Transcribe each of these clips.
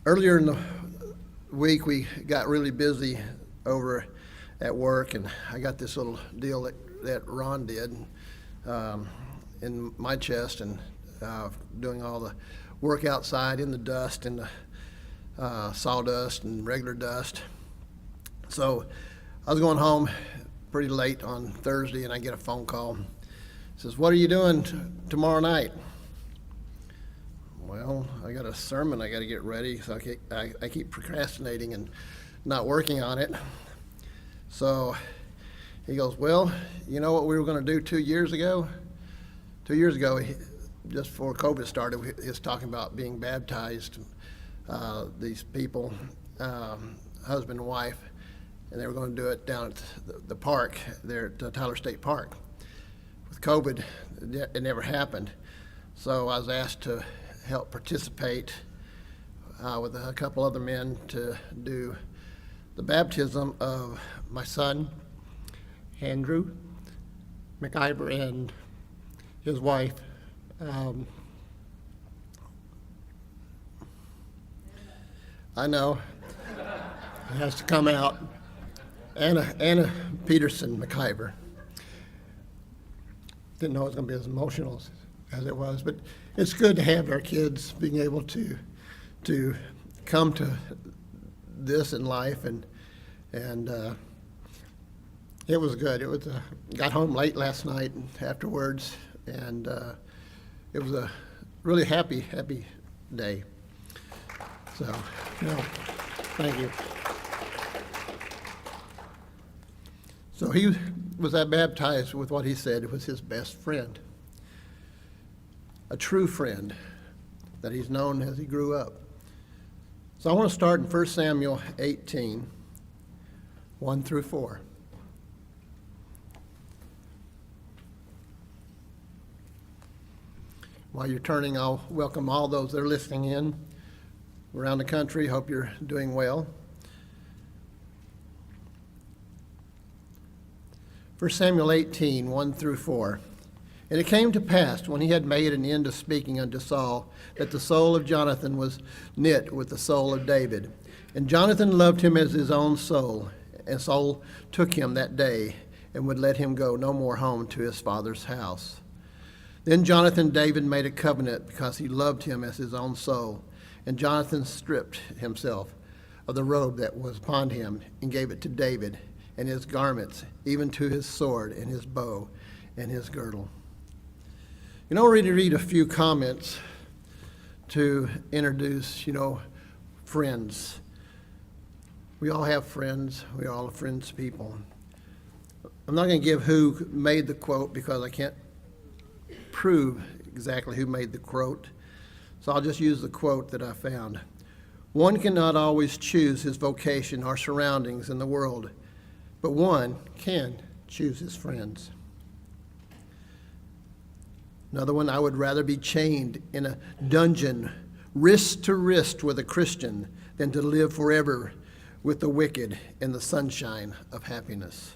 Earlier in the week, we got really busy over at work, and I got this little deal that Ron did in my chest, and doing all the work outside in the dust and the sawdust and regular dust. So I was going home pretty late on Thursday, and I get a phone call. It says, "What are you doing tomorrow night?" Well, I got a sermon I got to get ready, so I keep procrastinating and not working on it. So he goes, "Well, you know what we were going to do 2 years ago? 2 years ago, just before COVID started, he was talking about being baptized, these people, husband and wife, and they were going to do it down at the park there at Tyler State Park. With COVID, it never happened. So I was asked to help participate with a couple other men to do the baptism of my son, Andrew McIver, and his wife, I know, it has to come out, Anna Peterson McIver. Didn't know it was going to be as emotional as it was, but it's good to have our kids being able to come to this in life, and it was good. It was got home late last night afterwards, and it was a really happy day. So, thank you. So he was baptized with what he said was his best friend, a true friend that he's known as he grew up. So I want to start in 1 Samuel 18, 1 through 4. While you're turning, I'll welcome all those that are listening in around the country. Hope you're doing well. 1 Samuel 18, 1 through 4. And it came to pass, when he had made an end of speaking unto Saul, that the soul of Jonathan was knit with the soul of David. And Jonathan loved him as his own soul. And Saul took him that day, and would let him go no more home to his father's house. Then Jonathan and David made a covenant, because he loved him as his own soul. And Jonathan stripped himself of the robe that was upon him, and gave it to David, and his garments, even to his sword, and his bow, and his girdle. I'm ready to read a few comments to introduce, friends. We all have friends. We all are friends people. I'm not going to give who made the quote, because I can't prove exactly who made the quote. So I'll just use the quote that I found. One cannot always choose his vocation or surroundings in the world, but one can choose his friends. Another one, I would rather be chained in a dungeon, wrist to wrist with a Christian, than to live forever with the wicked in the sunshine of happiness.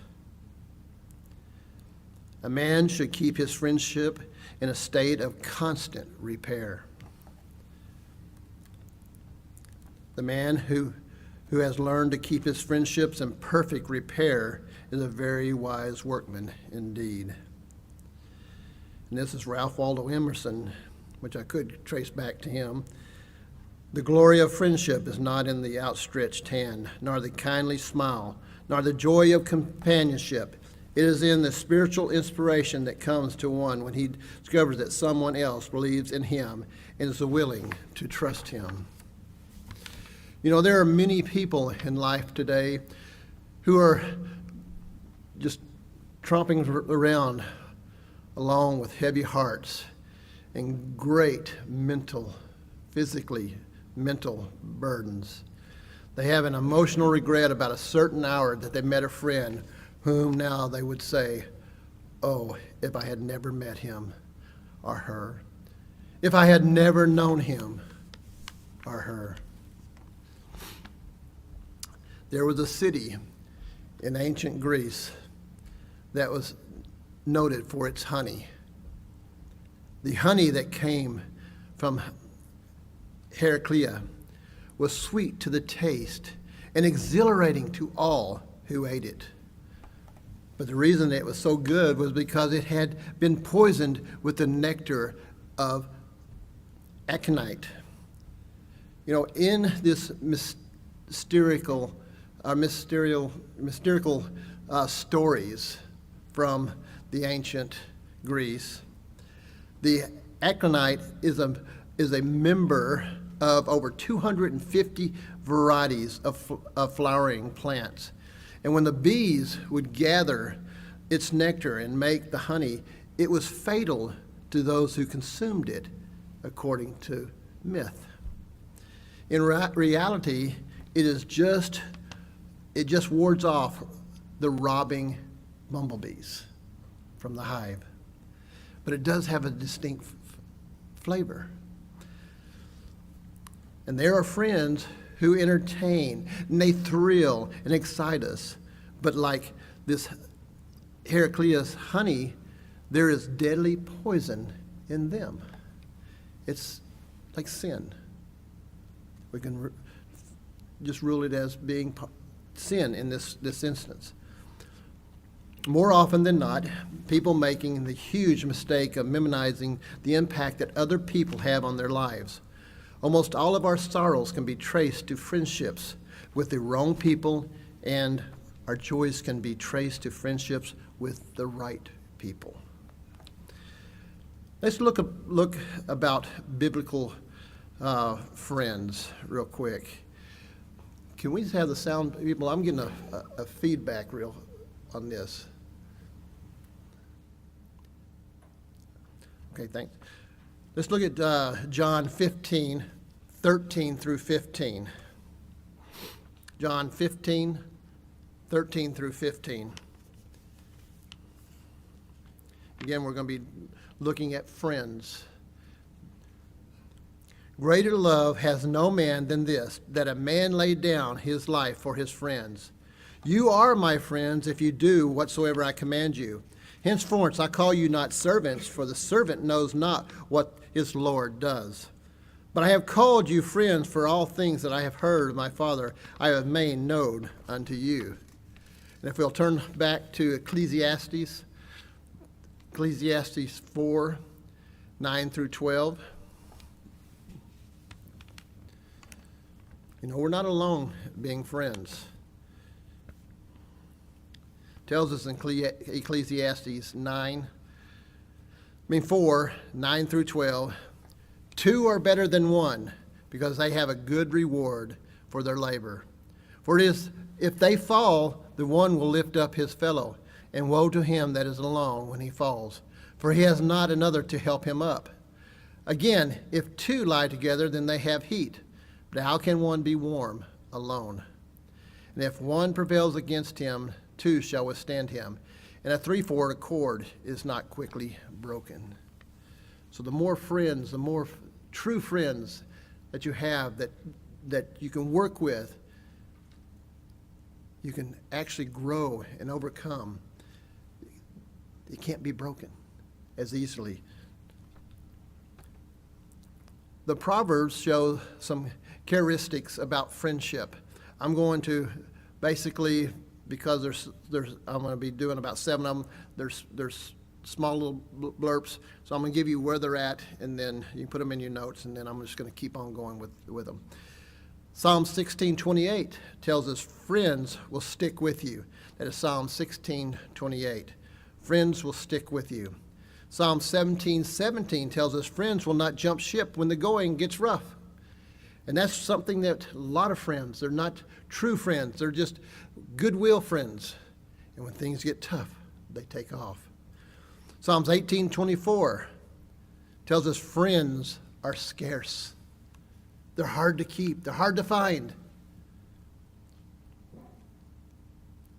A man should keep his friendship in a state of constant repair. The man who has learned to keep his friendships in perfect repair is a very wise workman indeed. And this is Ralph Waldo Emerson, which I could trace back to him. The glory of friendship is not in the outstretched hand, nor the kindly smile, nor the joy of companionship. It is in the spiritual inspiration that comes to one when he discovers that someone else believes in him and is willing to trust him. There are many people in life today who are just tromping around along with heavy hearts and great physically mental burdens. They have an emotional regret about a certain hour that they met a friend whom now they would say, "Oh, if I had never met him or her, if I had never known him or her." There was a city in ancient Greece that was noted for its honey. The honey that came from Heraclea was sweet to the taste and exhilarating to all who ate it. But the reason it was so good was because it had been poisoned with the nectar of aconite. You know, in this mystical stories from the ancient Greece, the aconite is a member of over 250 varieties of flowering plants. And when the bees would gather its nectar and make the honey, it was fatal to those who consumed it, according to myth. In reality, it just wards off the robbing bumblebees from the hive. But it does have a distinct flavor. And there are friends who entertain, and they thrill and excite us. But like this Heracleus honey, there is deadly poison in them. It's like sin. We can just rule it as being sin in this instance. More often than not, people making the huge mistake of minimizing the impact that other people have on their lives. Almost all of our sorrows can be traced to friendships with the wrong people, and our joys can be traced to friendships with the right people. Let's look about biblical friends real quick. Can we just have the sound people? I'm getting a feedback real on this. Okay, thanks. Let's look at John 15, 13 through 15. John 15, 13 through 15. Again, we're going to be looking at friends. Greater love has no man than this, that a man lay down his life for his friends. You are my friends if you do whatsoever I command you. Henceforth I call you not servants, for the servant knows not what his Lord does. But I have called you friends, for all things that I have heard of my Father I have made known unto you. And if we'll turn back to Ecclesiastes 4, 9 through 12. You know, we're not alone being friends. Tells us in Ecclesiastes 4, 9 through 12, 2 are better than one, because they have a good reward for their labor. For it is, if they fall, the one will lift up his fellow, and woe to him that is alone when he falls, for he has not another to help him up. Again, if 2 lie together, then they have heat. But how can one be warm alone? And if one prevails against him, 2 shall withstand him. And a threefold cord is not quickly broken. So the more friends, the more true friends that you have, that you can work with, you can actually grow and overcome. It can't be broken as easily. The Proverbs show some characteristics about friendship. I'm going to basically, because I'm going to be doing about 7 of them. There's small little blurps, so I'm going to give you where they're at, and then you can put them in your notes, and then I'm just going to keep on going with them. Psalm 16:28 tells us friends will stick with you. That is Psalm 16:28. Friends will stick with you. Psalm 17:17 tells us friends will not jump ship when the going gets rough. And that's something that a lot of friends, they're not true friends. They're just goodwill friends. And when things get tough, they take off. Psalms 18:24 tells us friends are scarce. They're hard to keep. They're hard to find.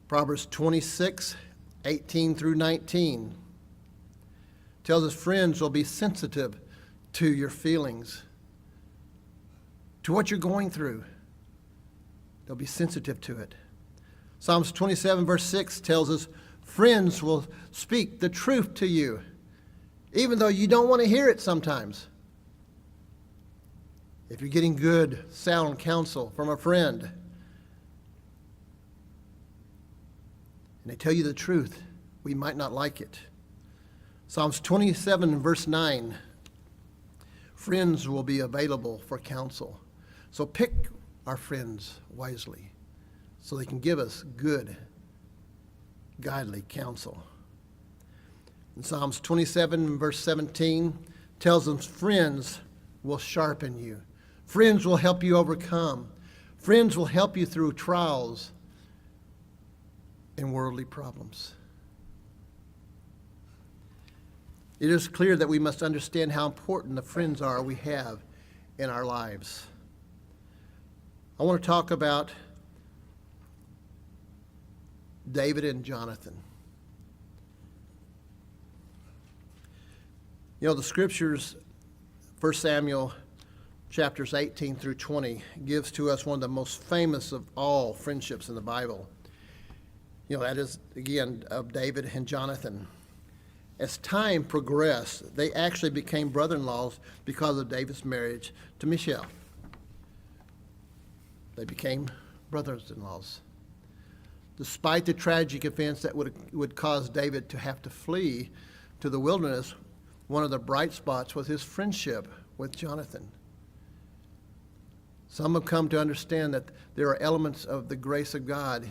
Proverbs 26:18 through 19 tells us friends will be sensitive to your feelings, to what you're going through. They'll be sensitive to it. Psalms 27 verse 6 tells us friends will speak the truth to you, even though you don't want to hear it sometimes. if you're getting good, sound counsel from a friend, and they tell you the truth, we might not like it. Psalms 27, verse 9, friends will be available for counsel. So pick our friends wisely so they can give us good, godly counsel. In Psalms 27, verse 17, tells us friends will sharpen you. Friends will help you overcome. Friends will help you through trials and worldly problems. It is clear that we must understand how important the friends are we have in our lives. I want to talk about David and Jonathan. You know, the scriptures, 1 Samuel chapters 18 through 20, gives to us one of the most famous of all friendships in the Bible. You know, that is, again, of David and Jonathan. As time progressed, they actually became brother-in-laws because of David's marriage to Michal. They became brothers-in-laws. Despite the tragic events that would cause David to have to flee to the wilderness, one of the bright spots was his friendship with Jonathan. Some have come to understand that there are elements of the grace of God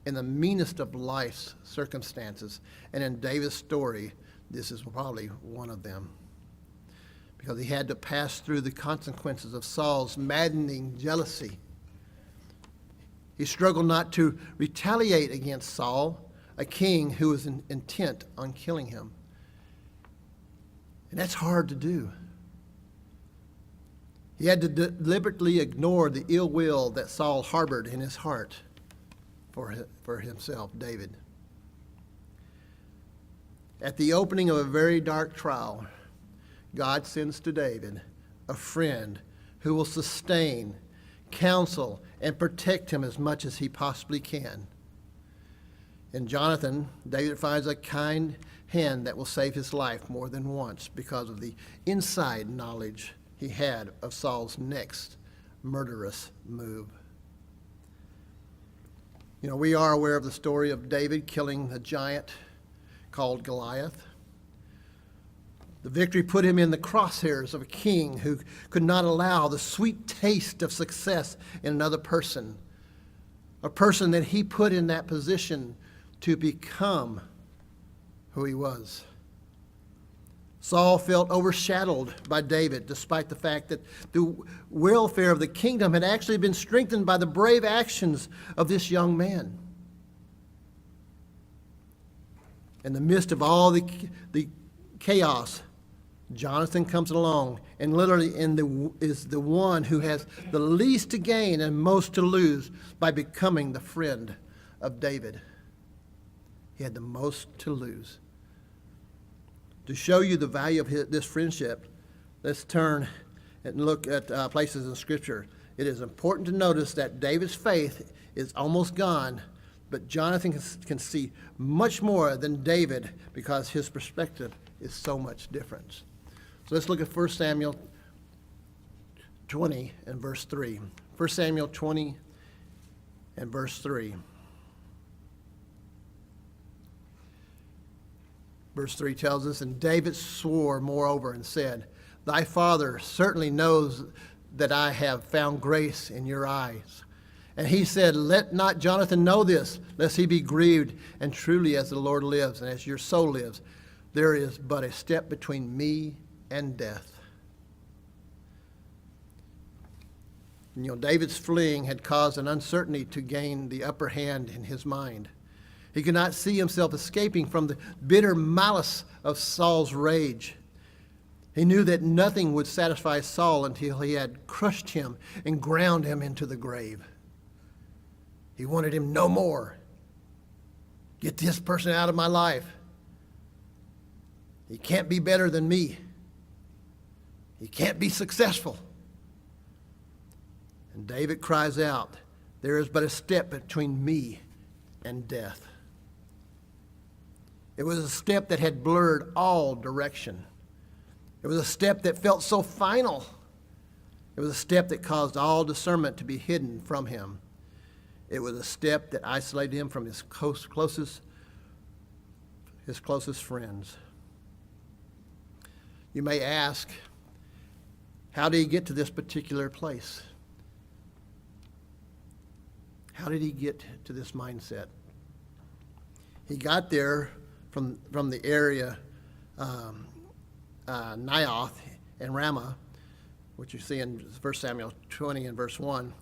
in the meanest of life's circumstances. And in David's story, this is probably one of them. Because he had to pass through the consequences of Saul's maddening jealousy. He struggled not to retaliate against Saul, a king who was intent on killing him. And that's hard to do. He had to deliberately ignore the ill will that Saul harbored in his heart for himself, David. At the opening of a very dark trial, God sends to David a friend who will sustain, counsel, and protect him as much as he possibly can. In Jonathan, David finds a kind hand that will save his life more than once because of the inside knowledge he had of Saul's next murderous move. You know, we are aware of the story of David killing a giant called Goliath. The victory put him in the crosshairs of a king who could not allow the sweet taste of success in another person, a person that he put in that position to become who he was. Saul felt overshadowed by David, despite the fact that the welfare of the kingdom had actually been strengthened by the brave actions of this young man. In the midst of all the chaos, Jonathan comes along and literally is the one who has the least to gain and most to lose by becoming the friend of David. He had the most to lose. To show you the value of this friendship, let's turn and look at places in Scripture. It is important to notice that David's faith is almost gone, but Jonathan can see much more than David because his perspective is so much different. So let's look at 1 Samuel 20 and verse 3. 1 Samuel 20 and verse 3. Verse 3 tells us, "And David swore moreover and said, Thy father certainly knows that I have found grace in your eyes. And he said, Let not Jonathan know this, lest he be grieved. And truly as the Lord lives, and as your soul lives, there is but a step between me and death." And, you know, David's fleeing had caused an uncertainty to gain the upper hand in his mind. He could not see himself escaping from the bitter malice of Saul's rage. He knew that nothing would satisfy Saul until he had crushed him and ground him into the grave. He wanted him no more. Get this person out of my life. He can't be better than me. He can't be successful. And David cries out, "There is but a step between me and death." It was a step that had blurred all direction. It was a step that felt so final. It was a step that caused all discernment to be hidden from him. It was a step that isolated him from his closest friends. You may ask, how did he get to this particular place? How did he get to this mindset? He got there from the area Naioth and Ramah, which you see in 1 Samuel 20 and verse 1,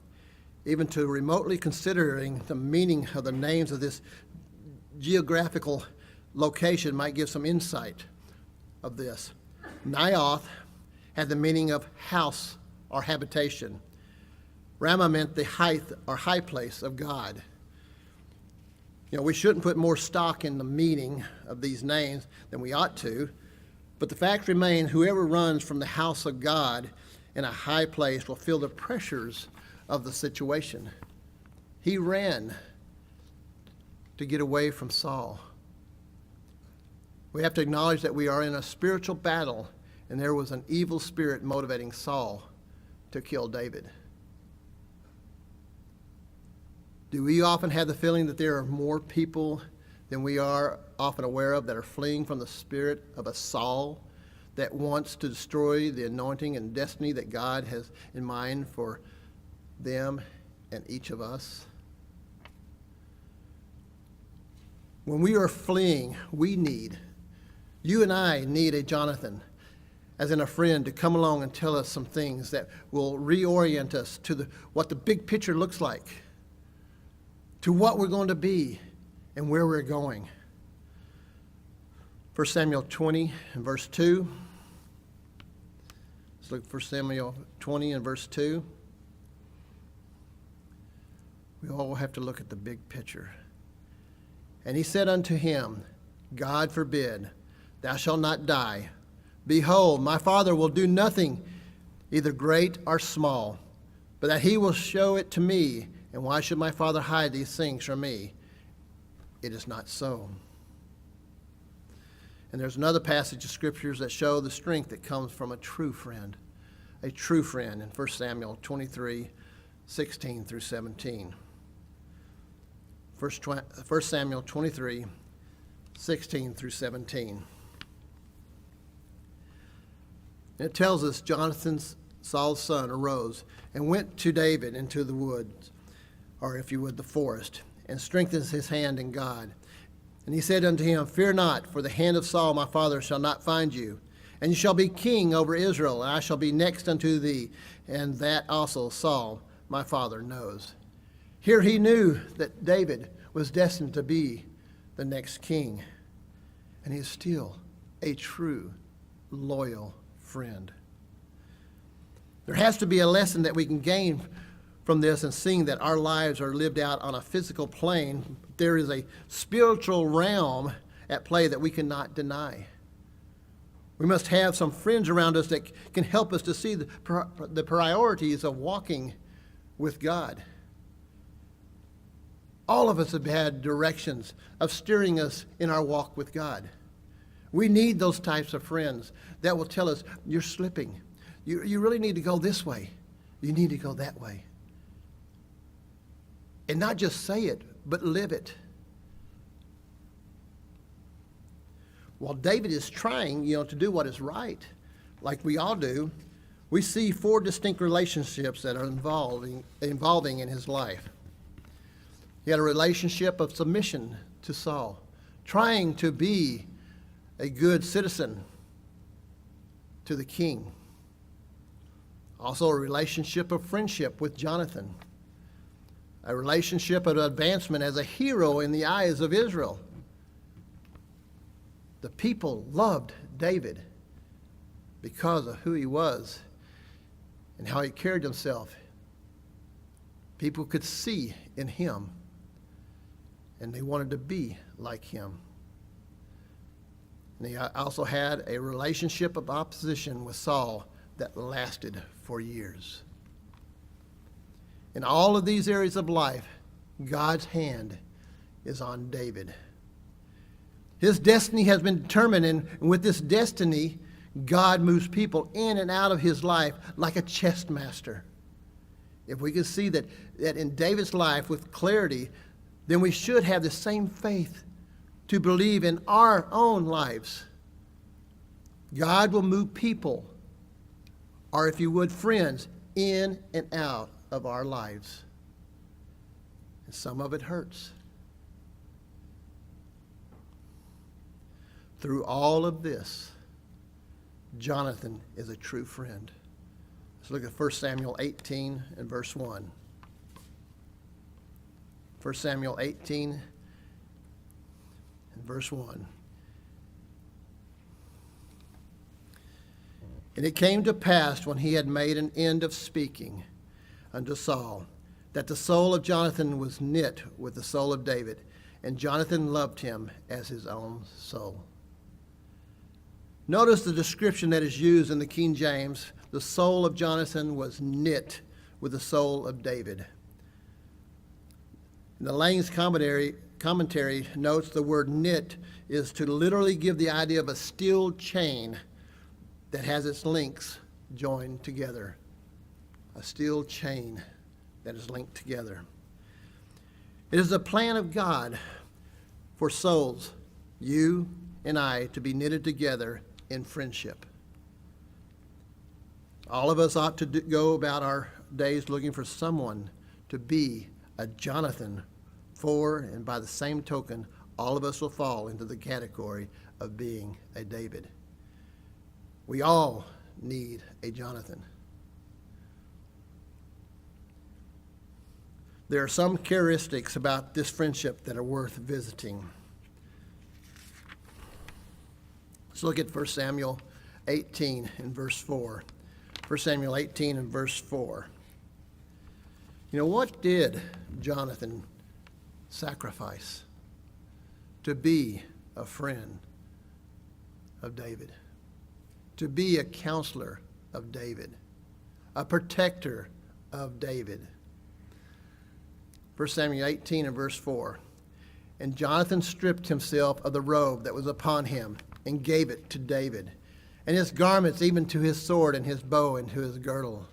even to remotely considering the meaning of the names of this geographical location might give some insight of this. Naioth had the meaning of house or habitation. Ramah meant the height or high place of God. You know, we shouldn't put more stock in the meaning of these names than we ought to, but the fact remains, whoever runs from the house of God in a high place will feel the pressures of the situation. He ran to get away from Saul. We have to acknowledge that we are in a spiritual battle, and there was an evil spirit motivating Saul to kill David. Do we often have the feeling that there are more people than we are often aware of that are fleeing from the spirit of a Saul that wants to destroy the anointing and destiny that God has in mind for them and each of us? When we are fleeing, you and I need a Jonathan, as in a friend, to come along and tell us some things that will reorient us to what the big picture looks like, to what we're going to be and where we're going. 1 Samuel 20 and verse 2. Let's look at 1 Samuel 20 and verse 2. We all have to look at the big picture. And he said unto him, God forbid, thou shalt not die. Behold, my father will do nothing, either great or small, but that he will show it to me. And why should my father hide these things from me? It is not so. And there's another passage of scriptures that show the strength that comes from a true friend in 1 Samuel 23, 16 through 17. 1 Samuel 23, 16 through 17. And it tells us Jonathan, Saul's son, arose and went to David into the woods, or if you would, the forest, and strengthens his hand in God. And he said unto him, Fear not, for the hand of Saul my father shall not find you. And you shall be king over Israel, and I shall be next unto thee, and that also Saul my father knows. Here he knew that David was destined to be the next king, and he is still a true, loyal friend. There has to be a lesson that we can gain from this, and seeing that our lives are lived out on a physical plane, there is a spiritual realm at play that we cannot deny. We must have some friends around us that can help us to see the priorities of walking with God. All of us have had directions of steering us in our walk with God. We need those types of friends that will tell us, you're slipping. You really need to go this way. You need to go that way. And not just say it, but live it. While David is trying, to do what is right, like we all do, we see 4 distinct relationships that are involving in his life. He had a relationship of submission to Saul, trying to be a good citizen to the king. Also a relationship of friendship with Jonathan. A relationship of advancement as a hero in the eyes of Israel. The people loved David because of who he was and how he carried himself. People could see in him, and they wanted to be like him. And he also had a relationship of opposition with Saul that lasted for years. In all of these areas of life, God's hand is on David. His destiny has been determined, and with this destiny, God moves people in and out of his life like a chess master. If we can see that in David's life with clarity, then we should have the same faith to believe in our own lives. God will move people, or if you would, friends, in and out of our lives. And some of it hurts. Through all of this, Jonathan is a true friend. Let's look at 1 Samuel 18 and verse 1. 1 Samuel 18 and verse 1. And it came to pass, when he had made an end of speaking unto Saul, that the soul of Jonathan was knit with the soul of David, and Jonathan loved him as his own soul. Notice the description that is used in the King James. The soul of Jonathan was knit with the soul of David. And the Lang's commentary notes the word knit is to literally give the idea of a steel chain that has its links joined together. A steel chain that is linked together. It is the plan of God for souls, you and I, to be knitted together in friendship. All of us ought to go about our days looking for someone to be a Jonathan for, and by the same token, all of us will fall into the category of being a David. We all need a Jonathan. There are some characteristics about this friendship that are worth visiting. Let's look at 1 Samuel 18 and verse 4. 1 Samuel 18 and verse 4. You know, what did Jonathan sacrifice to be a friend of David? To be a counselor of David, a protector of David. 1 Samuel 18 and verse 4. And Jonathan stripped himself of the robe that was upon him and gave it to David, and his garments, even to his sword and his bow and to his girdle.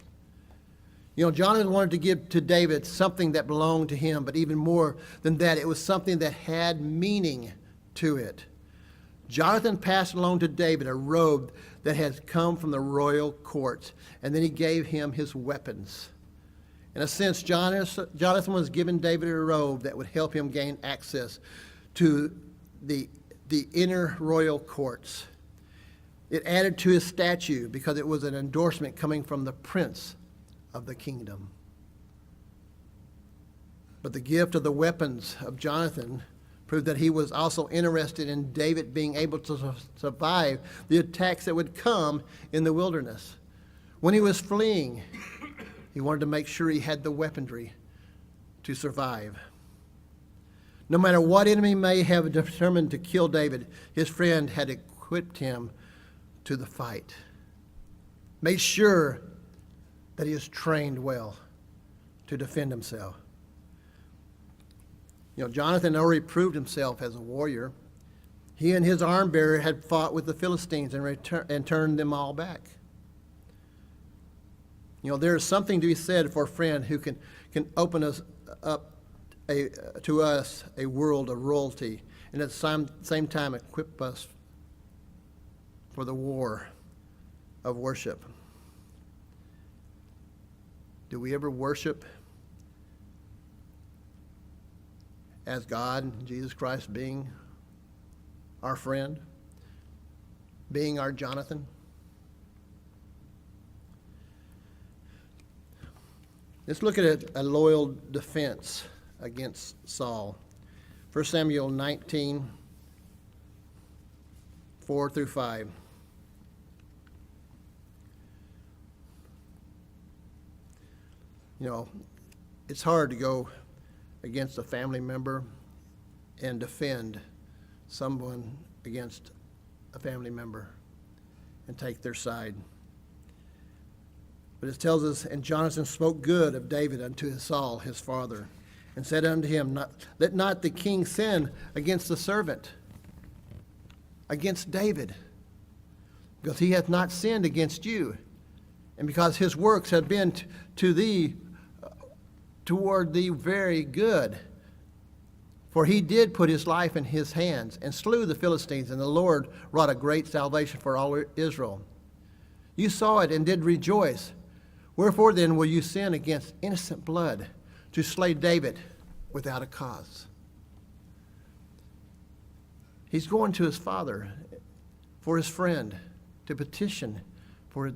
You know, Jonathan wanted to give to David something that belonged to him, but even more than that, it was something that had meaning to it. Jonathan passed along to David a robe that had come from the royal court, and then he gave him his weapons. In a sense, Jonathan was giving David a robe that would help him gain access to the inner royal courts. It added to his statue because it was an endorsement coming from the prince of the kingdom. But the gift of the weapons of Jonathan proved that he was also interested in David being able to survive the attacks that would come in the wilderness. When he was fleeing, he wanted to make sure he had the weaponry to survive. No matter what enemy may have determined to kill David, his friend had equipped him to the fight. Made sure that he is trained well to defend himself. You know, Jonathan already proved himself as a warrior. He and his arm bearer had fought with the Philistines and turned them all back. You know, there is something to be said for a friend who can open us up to us a world of royalty, and at the same time equip us for the war of worship. Do we ever worship as God and Jesus Christ being our friend, being our Jonathan? Let's look at a loyal defense against Saul. 1 Samuel 19, 4 through 5. You know, it's hard to go against a family member and defend someone against a family member and take their side. But it tells us, and Jonathan spoke good of David unto Saul his father, and said unto him, let not the king sin against the servant, against David. because he hath not sinned against you, and because his works have been to thee toward thee very good. For he did put his life in his hands, and slew the Philistines, and the Lord wrought a great salvation for all Israel. You saw it and did rejoice. Wherefore then will you sin against innocent blood, to slay David without a cause? He's going to his father for his friend to petition for.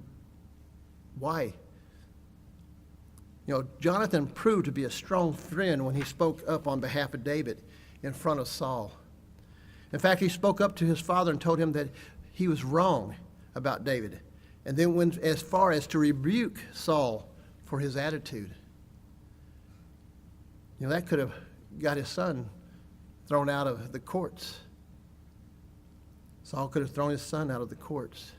Why? Jonathan proved to be a strong friend when he spoke up on behalf of David in front of Saul. In fact, he spoke up to his father and told him that he was wrong about David, and then went as far as to rebuke Saul for his attitude. That could have got his son thrown out of the courts. Saul could have thrown his son out of the courts.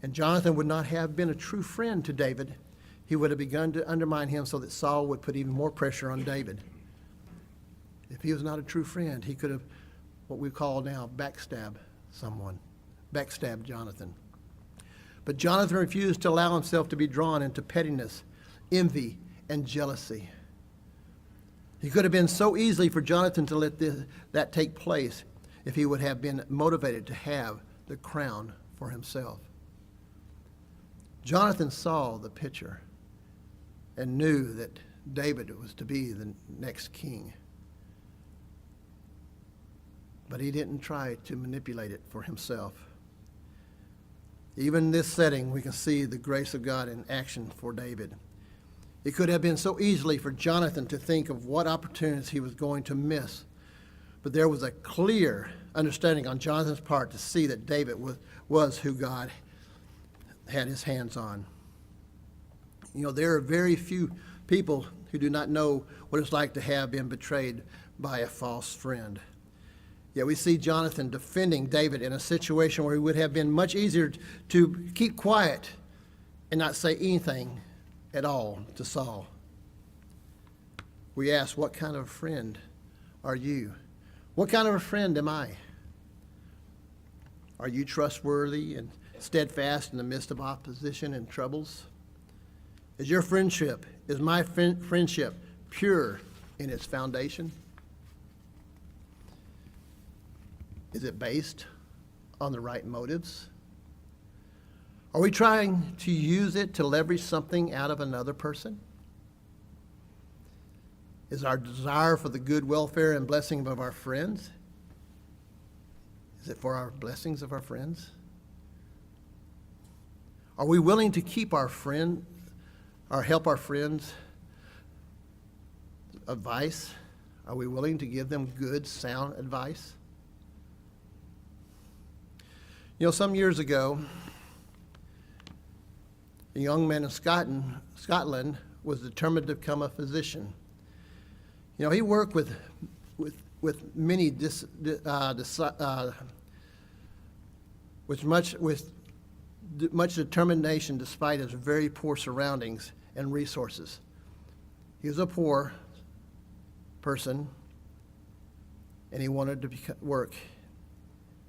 And Jonathan would not have been a true friend to David. He would have begun to undermine him so that Saul would put even more pressure on David. If he was not a true friend, he could have, what we call now, backstab someone, backstab Jonathan. But Jonathan refused to allow himself to be drawn into pettiness, envy, and jealousy. He could have been so easily for Jonathan to let that take place if he would have been motivated to have the crown for himself. Jonathan saw the picture and knew that David was to be the next king. But he didn't try to manipulate it for himself. Even in this setting, we can see the grace of God in action for David. It could have been so easily for Jonathan to think of what opportunities he was going to miss. But there was a clear understanding on Jonathan's part to see that David was who God had his hands on. There are very few people who do not know what it's like to have been betrayed by a false friend. Yet we see Jonathan defending David in a situation where it would have been much easier to keep quiet and not say anything at all to Saul. We ask, what kind of friend are you? What kind of a friend am I? Are you trustworthy and steadfast in the midst of opposition and troubles? Is my friendship pure in its foundation? Is it based on the right motives? Are we trying to use it to leverage something out of another person? Is our desire for the good welfare and blessing of our friends? Is it for our blessings of our friends? Are we willing to keep our friend or help our friends' advice? Are we willing to give them good, sound advice? Some years ago, a young man in Scotland was determined to become a physician. He worked with many with much determination despite his very poor surroundings and resources. He was a poor person, and he wanted to work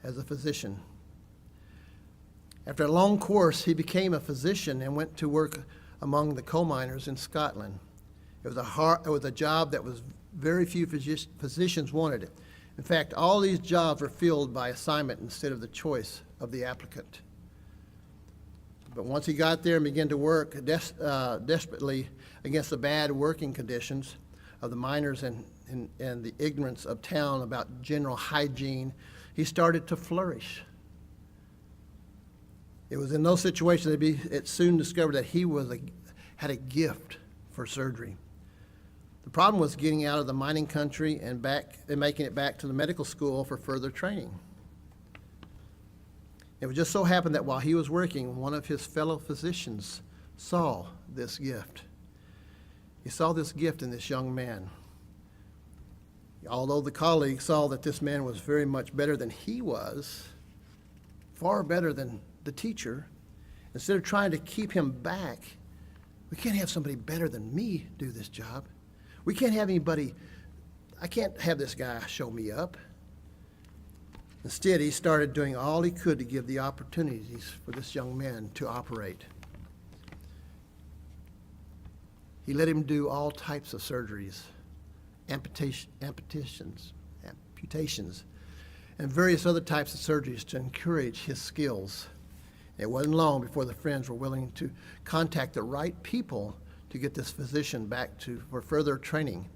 as a physician. After a long course, he became a physician and went to work among the coal miners in Scotland. It was a job that was very few physicians wanted. In fact, all these jobs were filled by assignment instead of the choice of the applicant. But once he got there and began to work desperately against the bad working conditions of the miners and the ignorance of town about general hygiene, he started to flourish. It was in those situations that it soon discovered that he had a gift for surgery. The problem was getting out of the mining country and making it back to the medical school for further training. It would just so happen that while he was working, one of his fellow physicians saw this gift. He saw this gift in this young man. Although the colleague saw that this man was very much better than he was, far better than the teacher, instead of trying to keep him back, we can't have somebody better than me do this job. I can't have this guy show me up. Instead, he started doing all he could to give the opportunities for this young man to operate. He let him do all types of surgeries, amputations, and various other types of surgeries to encourage his skills. It wasn't long before the friends were willing to contact the right people to get this physician back for further training.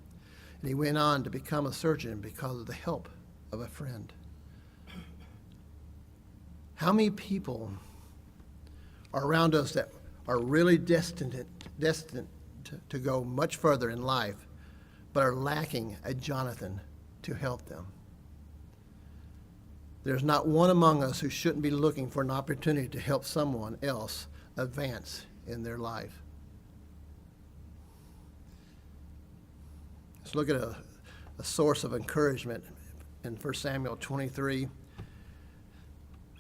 And he went on to become a surgeon because of the help of a friend. How many people are around us that are really destined to go much further in life, but are lacking a Jonathan to help them? There's not one among us who shouldn't be looking for an opportunity to help someone else advance in their life. Let's look at a source of encouragement in 1 Samuel 23,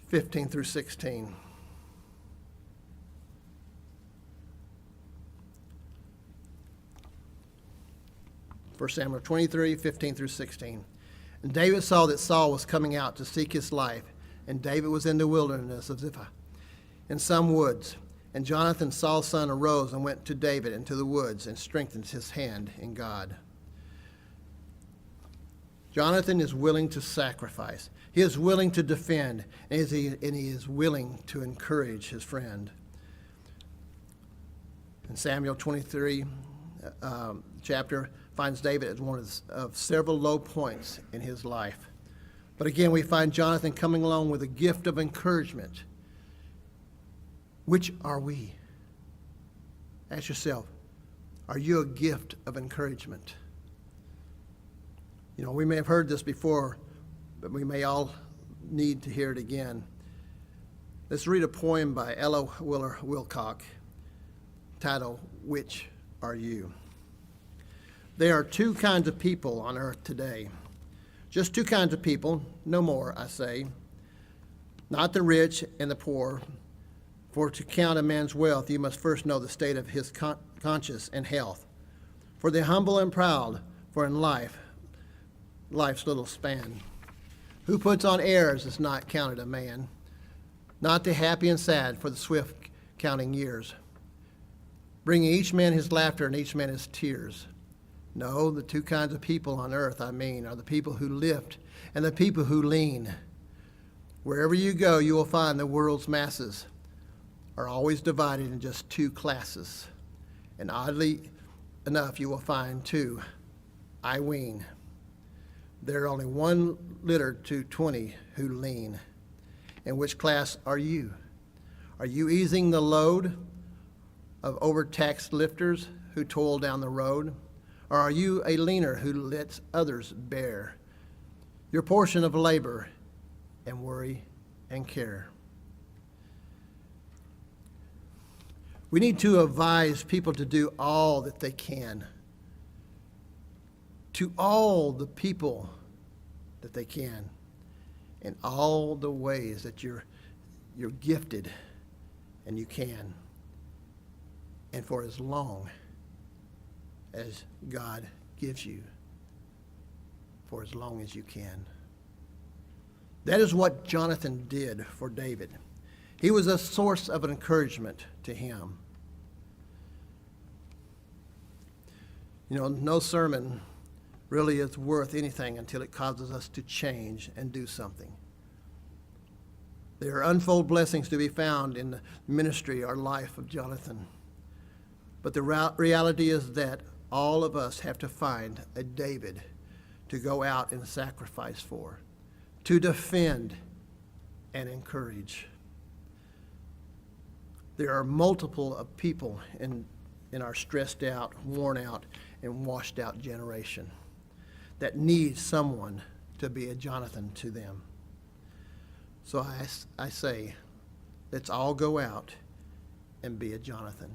15 through 16. First Samuel 23, 15 through 16. And David saw that Saul was coming out to seek his life, and David was in the wilderness of Ziph, in some woods. And Jonathan, Saul's son, arose and went to David into the woods and strengthened his hand in God. Jonathan is willing to sacrifice. He is willing to defend, and he is willing to encourage his friend. In Samuel 23 chapter, finds David at one of several low points in his life. But again, we find Jonathan coming along with a gift of encouragement. Which are we? Ask yourself, are you a gift of encouragement? You know, we may have heard this before, but we may all need to hear it again. Let's read a poem by Ella Wheeler Wilcox, titled, Which Are You? There are two kinds of people on earth today. Just two kinds of people, no more, I say. Not the rich and the poor. For to count a man's wealth, you must first know the state of his conscience and health. For the humble and proud, for in life's little span. Who puts on airs is not counted a man. Not the happy and sad, for the swift counting years. Bringing each man his laughter and each man his tears. No, the two kinds of people on earth, I mean, are the people who lift and the people who lean. Wherever you go, you will find the world's masses are always divided in just two classes. And oddly enough, you will find two, I ween. There are only 1 liter to 20 who lean. And which class are you? Are you easing the load of overtaxed lifters who toil down the road? Or are you a leaner who lets others bear your portion of labor and worry and care? We need to advise people to do all that they can. To all the people that they can. In all the ways that you're gifted and you can. And for as long as God gives you, for as long as you can. That is what Jonathan did for David. He was a source of encouragement to him. You know, no sermon really is worth anything until it causes us to change and do something. There are unfold blessings to be found in the ministry or life of Jonathan. But the reality is that all of us have to find a David to go out and sacrifice for, to defend and encourage. There are multiple of people in our stressed out, worn out, and washed out generation that need someone to be a Jonathan to them. So I say, let's all go out and be a Jonathan.